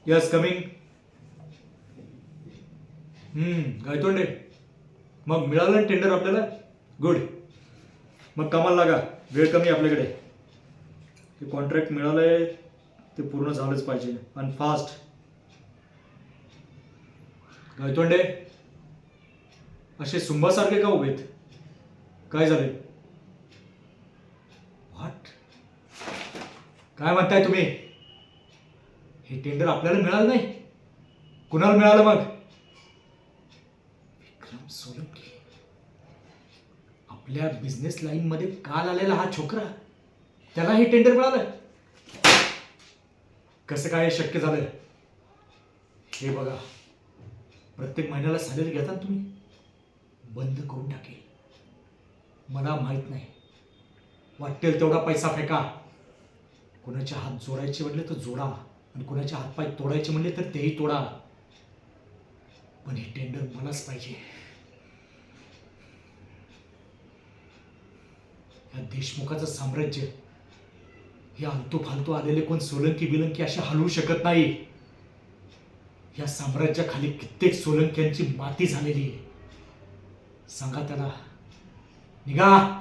Yes coming. Gaitonde, मग मिळालं ना टेंडर आपल्याला? गुड. मग कामाला लागा, वेळ कमी आपल्याकडे. ते कॉन्ट्रॅक्ट मिळालंय ते पूर्ण झालंच पाहिजे आणि फास्ट. गायतोंडे, असे सुंबासारखे का उभेत? काय झाले? व्हॉट? काय म्हणताय तुम्ही? हे टेंडर आपल्याला मिळालं नाही? कुणाला मिळालं मग? विक्रम सोलंकी. आपल्या बिझनेस लाईन मध्ये काल आलेला हा छोकरा, त्याला हे टेंडर मिळालं? कसं काय शक्य झालं? हे बघा, प्रत्येक महिन्याला सॅलरी घेता ना तुम्ही? बंद करून टाकेल. मला माहित नाही, वाटेल तेवढा पैसा फेका. कोणाचे हात जोडायचे म्हटले तर जोडा आणि कोणाचे हातपाय तोडायचे म्हणले तर तेही तोडा, पण हे टेंडर मलाच पाहिजे. या देशमुखाचं साम्राज्य हे आलतू फालतू आलेले कोण सोलंकी बिलंकी असे हलवू शकत नाही. या साम्राज्याखाली कित्येक सोलंक्यांची माती झालेली आहे. सांगा त्याला, निघा.